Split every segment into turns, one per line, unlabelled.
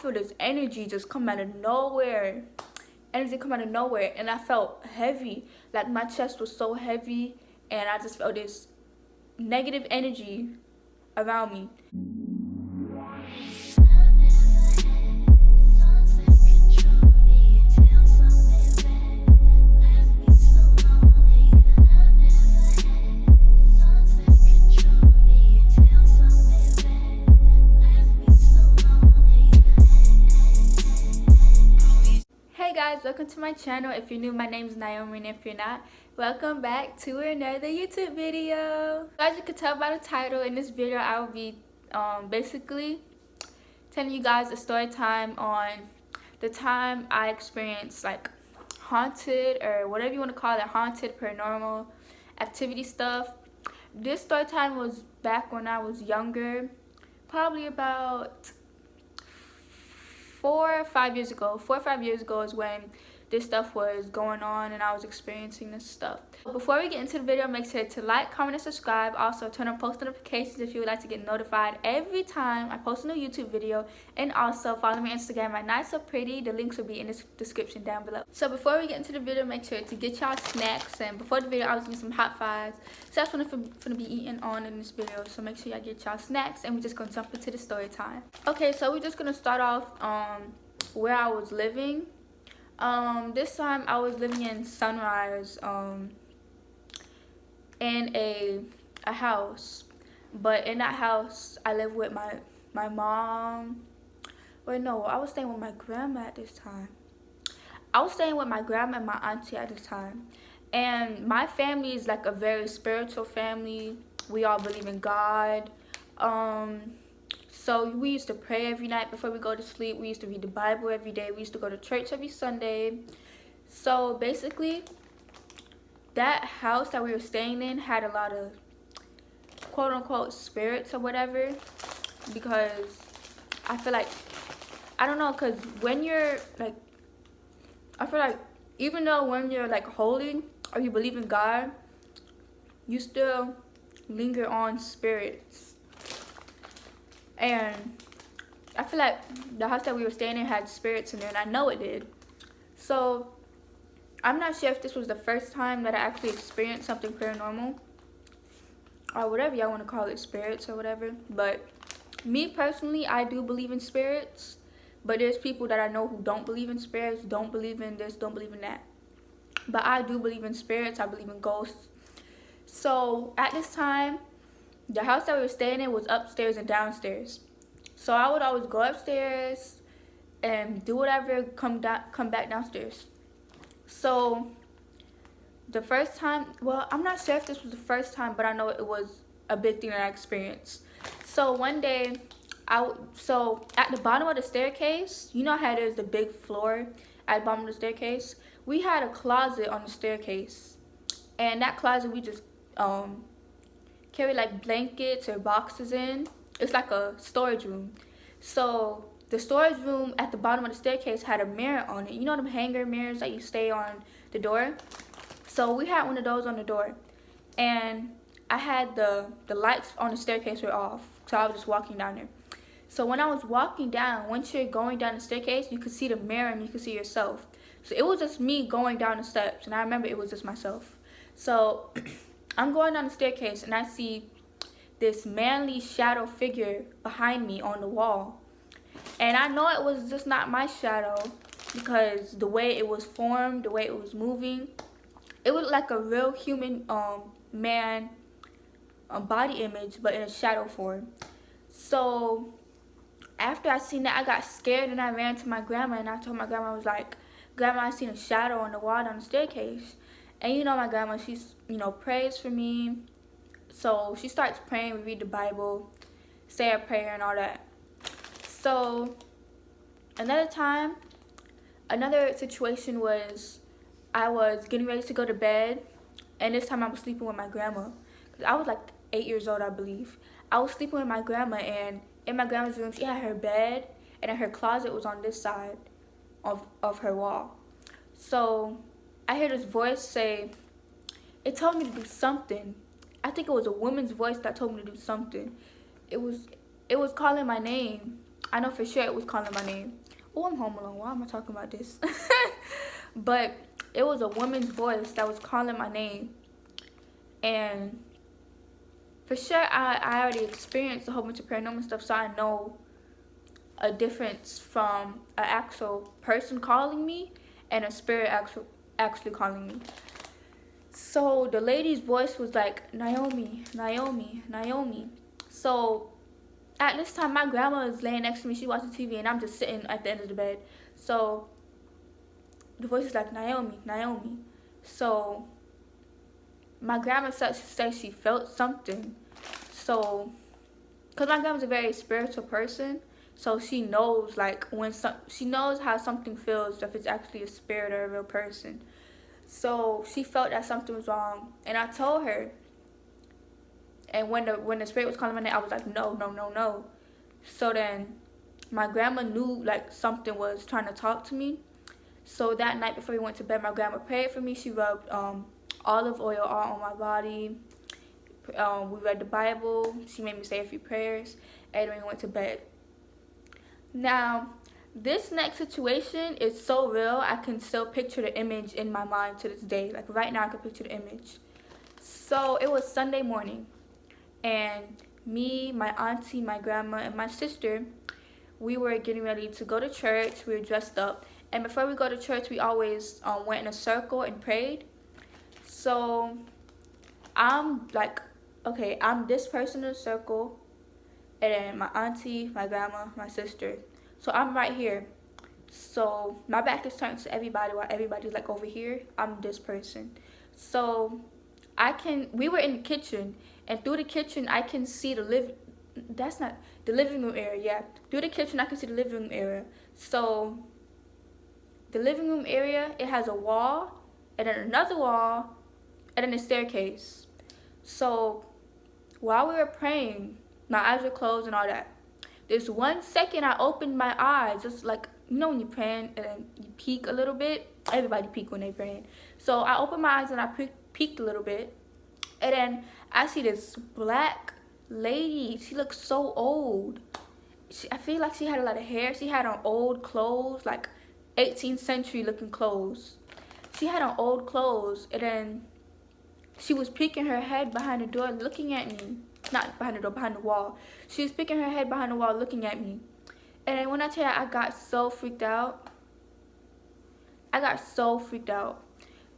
feel this energy just come out of nowhere. Energy come out of nowhere, and I felt heavy. Like my chest was so heavy, and I just felt this negative energy around me. Hey guys, welcome to my channel. If you're new, my name is Naomi, and if you're not, welcome back to another YouTube video. As you can tell by the title, in this video I will be basically telling you guys a story time on the time I experienced like haunted, or whatever you want to call it, haunted, paranormal activity stuff. This story time was back when I was younger, probably about 4 or 5 years ago. 4 or 5 years ago is when this stuff was going on and I was experiencing this stuff. Before we get into the video, make sure to like, comment, and subscribe. Also, turn on post notifications if you would like to get notified every time I post a new YouTube video. And also, follow me on Instagram at Nice So Pretty. The links will be in the description down below. So before we get into the video, make sure to get y'all snacks. And before the video, I was eating some hot fries. So that's what I'm gonna be eating on in this video. So make sure y'all get y'all snacks, and we're just gonna jump into the story time. Okay, so we're just gonna start off where I was living. This time I was living in Sunrise, in a house, but in that house I lived with my mom. Wait, no, I was staying with my grandma at this time. I was staying with my grandma and my auntie at this time, and my family is like a very spiritual family. We all believe in God. So we used to pray every night before we go to sleep. We used to read the Bible every day. We used to go to church every Sunday. So basically, that house that we were staying in had a lot of quote-unquote spirits or whatever, because I feel like, I don't know, because when you're like, I feel like even though when you're like holy or you believe in God, you still linger on spirits. And I feel like the house that we were staying in had spirits in there, and I know it did. So I'm not sure if this was the first time that I actually experienced something paranormal, or whatever y'all want to call it, spirits or whatever. But me personally, I do believe in spirits, but there's people that I know who don't believe in spirits, don't believe in this, don't believe in that. But I do believe in spirits. I believe in ghosts. So at this time, the house that we were staying in was upstairs and downstairs. So I would always go upstairs and do whatever, come back downstairs. So the first time, well, I'm not sure if this was the first time, but I know it was a big thing that I experienced. So one day, so at the bottom of the staircase, you know how there's the big floor at the bottom of the staircase? We had a closet on the staircase. And that closet we just carry like blankets or boxes in. It's like a storage room. So the storage room at the bottom of the staircase had a mirror on it. You know them hanger mirrors that you stay on the door? So we had one of those on the door. And I had the lights on the staircase were off. So I was just walking down there. So when I was walking down, once you're going down the staircase, you could see the mirror and you could see yourself. So it was just me going down the steps, and I remember it was just myself. So I'm going down the staircase, and I see this manly shadow figure behind me on the wall. And I know it was just not my shadow, because the way it was formed, the way it was moving, it was like a real human man body image, but in a shadow form. So after I seen that, I got scared, and I ran to my grandma, and I told my grandma, I was like, Grandma, I seen a shadow on the wall down the staircase. And you know my grandma, she's, prays for me. So she starts praying, we read the Bible, say a prayer and all that. So another situation was, I was getting ready to go to bed, and this time I was sleeping with my grandma. Cause I was like 8 years old, I believe. I was sleeping with my grandma, and in my grandma's room, she had her bed, and then her closet was on this side of her wall. So I hear this voice say, it told me to do something. I think it was a woman's voice that told me to do something. It was calling my name. I know for sure it was calling my name. Oh, I'm home alone. Why am I talking about this? But it was a woman's voice that was calling my name. And for sure, I already experienced a whole bunch of paranormal stuff, so I know a difference from an actual person calling me and a spirit actually calling me. So the lady's voice was like, Naomi, Naomi, Naomi. So at this time, my grandma is laying next to me. She watching TV, and I'm just sitting at the end of the bed. So the voice is like, Naomi, Naomi. So my grandma said she felt something. So, because my grandma's a very spiritual person, so she knows, like, she knows how something feels, if it's actually a spirit or a real person. So she felt that something was wrong, and I told her. And when the spirit was calling my name, I was like, no, no, no, no. So then my grandma knew, like, something was trying to talk to me. So that night before we went to bed, my grandma prayed for me. She rubbed olive oil all on my body. We read the Bible. She made me say a few prayers, and then we went to bed. Now, this next situation is so real, I can still picture the image in my mind to this day. Like, right now, I can picture the image. So it was Sunday morning, and me, my auntie, my grandma, and my sister, we were getting ready to go to church. We were dressed up, and before we go to church, we always went in a circle and prayed. So I'm like, okay, I'm this person in a circle, and then my auntie, my grandma, my sister. So I'm right here. So my back is turned to everybody while everybody's like over here. I'm this person. So we were in the kitchen, and through the kitchen I can see the living room area, yeah. Through the kitchen I can see the living room area. So the living room area, it has a wall, and then another wall, and then a staircase. So while we were praying, my eyes were closed and all that. This 1 second I opened my eyes, just like, you know when you're praying and then you peek a little bit? Everybody peek when they're praying. So I opened my eyes and I peeked a little bit. And then I see this black lady. She looks so old. I feel like she had a lot of hair. She had on old clothes, like 18th century looking clothes. She had on old clothes, and then she was peeking her head behind the door looking at me. Not behind the door, behind the wall. She was peeking her head behind the wall looking at me. And then when I tell you, I got so freaked out. I got so freaked out.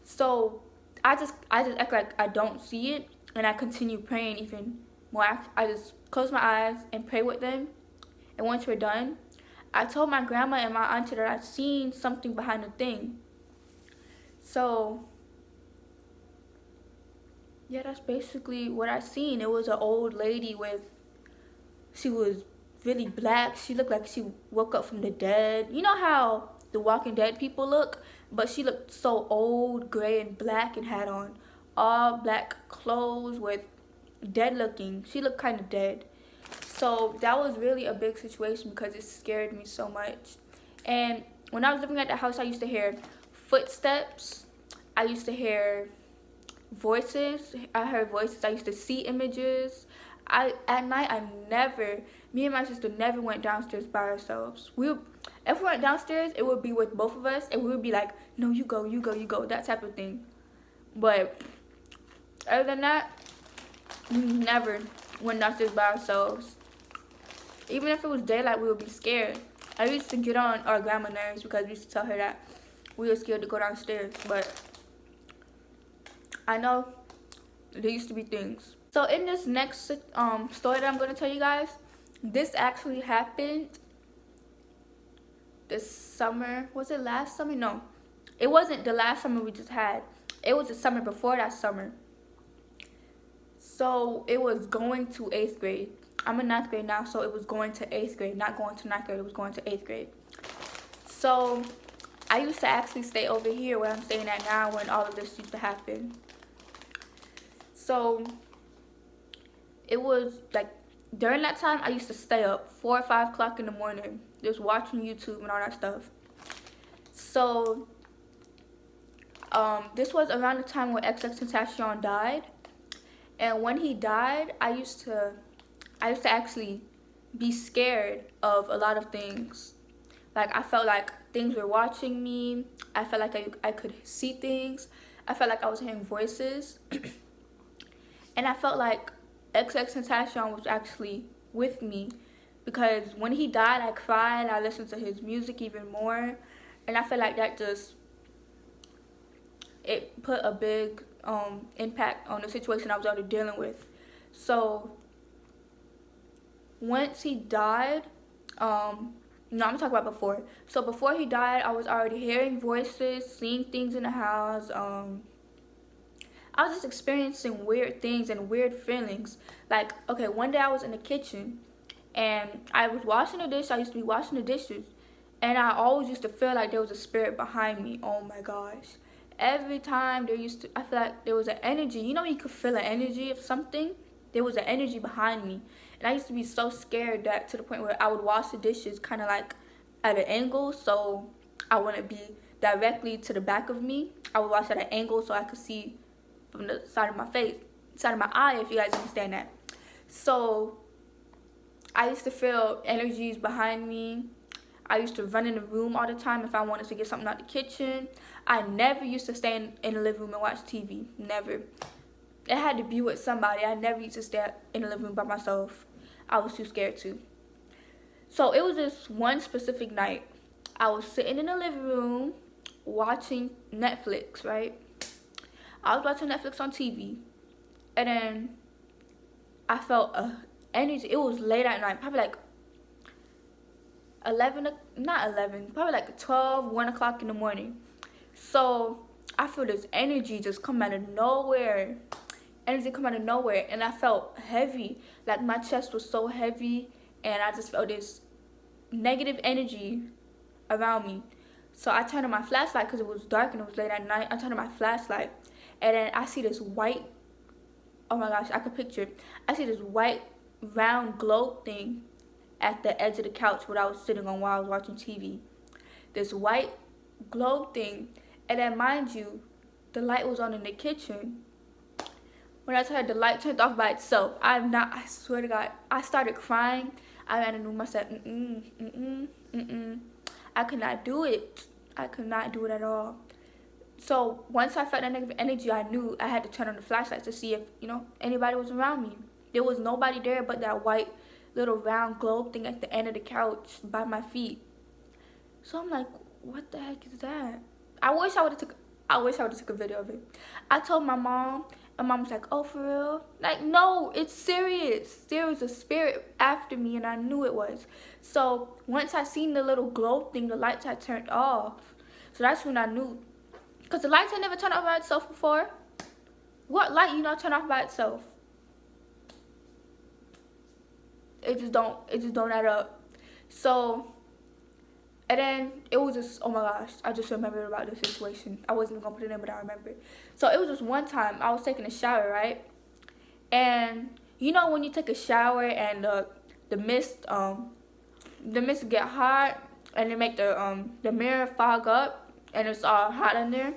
So I just act like I don't see it, and I continue praying even more. I just close my eyes and pray with them. And once we're done, I told my grandma and my auntie that I'd seen something behind the thing. So yeah, that's basically what I seen. It was an old lady she was really black. She looked like she woke up from the dead. You know how the Walking Dead people look? But she looked so old, gray, and black, and had on all black clothes with dead looking. She looked kind of dead. So that was really a big situation because it scared me so much. And when I was living at the house, I used to hear footsteps. I used to hear voices. I heard voices. I used to see images. At night, me and my sister never went downstairs by ourselves. If we went downstairs, it would be with both of us, and we would be like, no, you go, you go, you go, that type of thing. But other than that, we never went downstairs by ourselves. Even if it was daylight, we would be scared. I used to get on our grandma nerves because we used to tell her that we were scared to go downstairs, but I know there used to be things. So in this next story that I'm going to tell you guys, this actually happened this summer. Was it last summer? No, it wasn't the last summer we just had. It was the summer before that summer. So it was going to 8th grade. I'm in 9th grade now, so it was going to 8th grade. Not going to 9th grade, it was going to 8th grade. So I used to actually stay over here where I'm staying at now when all of this used to happen. So it was like during that time I used to stay up 4 or 5 o'clock in the morning just watching YouTube and all that stuff. So this was around the time when XXXTentacion died, and when he died, I used to actually be scared of a lot of things. Like, I felt like things were watching me. I felt like I could see things. I felt like I was hearing voices. And I felt like XXXTentacion was actually with me, because when he died, I cried. I listened to his music even more, and I feel like that just, it put a big impact on the situation I was already dealing with. So once he died, no, I'm talking about before. So before he died, I was already hearing voices, seeing things in the house. I was just experiencing weird things and weird feelings. Like, okay, one day I was in the kitchen and I was washing the dish. I used to be washing the dishes, and I always used to feel like there was a spirit behind me. Oh my gosh. Every time I feel like there was an energy. You know, you could feel an energy of something? There was an energy behind me. And I used to be so scared that to the point where I would wash the dishes kind of like at an angle, so I wouldn't be directly to the back of me. I would wash at an angle so I could see from the side of my face, side of my eye, if you guys understand that. So I used to feel energies behind me. I used to run in the room all the time if I wanted to get something out the kitchen. I never used to stay in the living room and watch TV. Never. It had to be with somebody. I never used to stay in the living room by myself. I was too scared to. So it was this one specific night. I was sitting in the living room watching Netflix, right? I was watching Netflix on TV, and then I felt a energy. It was late at night, probably like 11, probably like 12, 1 o'clock in the morning. So I feel this energy just come out of nowhere. Energy come out of nowhere, and I felt heavy. Like, my chest was so heavy, and I just felt this negative energy around me. So I turned on my flashlight because it was dark and it was late at night. I turned on my flashlight, and then I see this white, oh my gosh, I could picture it. I see this white round globe thing at the edge of the couch where I was sitting on while I was watching TV. This white globe thing. And then, mind you, the light was on in the kitchen. When I tell you the light turned off by itself, I swear to God, I started crying. I ran in the room. I said, I could not do it. I could not do it at all. So once I felt that negative energy, I knew I had to turn on the flashlight to see if, anybody was around me. There was nobody there but that white little round globe thing at the end of the couch by my feet. So I'm like, what the heck is that? I wish I would have took a video of it. I told my mom, and mom was like, oh, for real? Like, no, it's serious. There was a spirit after me, and I knew it was. So once I seen the little globe thing, the lights had turned off. So that's when I knew. Because the lights had never turned off by itself before. What light turn off by itself? It just don't add up. So, and then it was just, oh my gosh, I just remembered about this situation. I wasn't even gonna put it in, but I remembered. So it was just one time I was taking a shower, right? And when you take a shower and the mist get hot, and it make the mirror fog up, and it's all hot in there.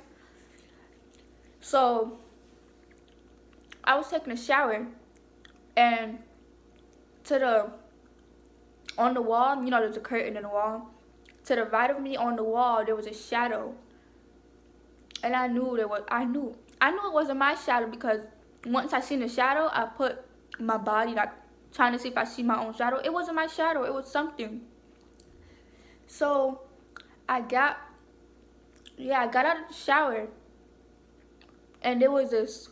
So I was taking a shower, and on the wall, there's a curtain in the wall. To the right of me on the wall, there was a shadow. And I knew it wasn't my shadow, because once I seen the shadow, I put my body, like, trying to see if I see my own shadow. It wasn't my shadow, it was something. So I got out of the shower, and there was this,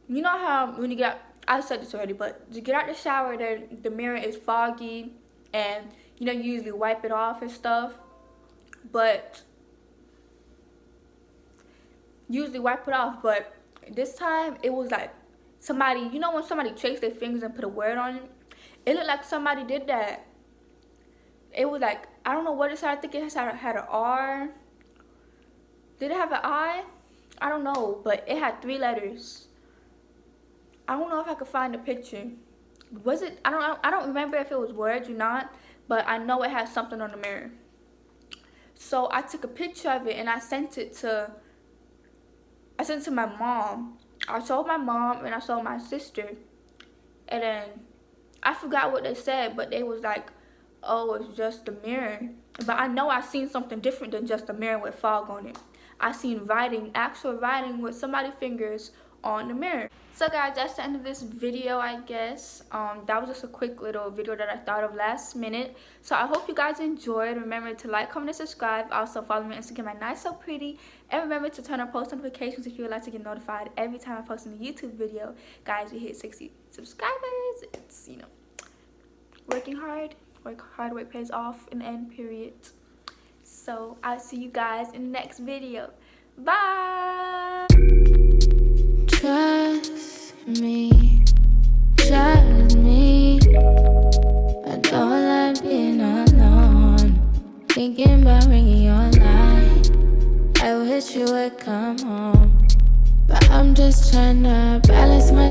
how when you get out, I said this already, but to get out the shower, the mirror is foggy, and you usually wipe it off and stuff, but this time it was like somebody, when somebody traced their fingers and put a word on it, it looked like somebody did that. It was like, I don't know what it said. I think it had an R. Did it have an I? I don't know, but it had 3 letters. I don't know if I could find the picture. Was it? I don't remember if it was words or not, but I know it had something on the mirror. So I took a picture of it and I sent it to my mom. I showed my mom and I showed my sister, and then I forgot what they said, but they was like, oh, it's just a mirror. But I know I seen something different than just a mirror with fog on it. I seen writing, actual writing with somebody's fingers on the mirror. So guys, that's the end of this video, I guess. That was just a quick little video that I thought of last minute. So I hope you guys enjoyed. Remember to like, comment, and subscribe. Also follow me on Instagram at Nice So Pretty. And remember to turn on post notifications if you would like to get notified every time I post a YouTube video. Guys, we hit 60 subscribers. It's, you know, working hard. Hard work pays off in the end, period. So I'll see you guys in the next video. Bye.
Trust me, trust me. I don't like being alone, thinking about ringing your line. I wish you would come home, but I'm just trying to balance my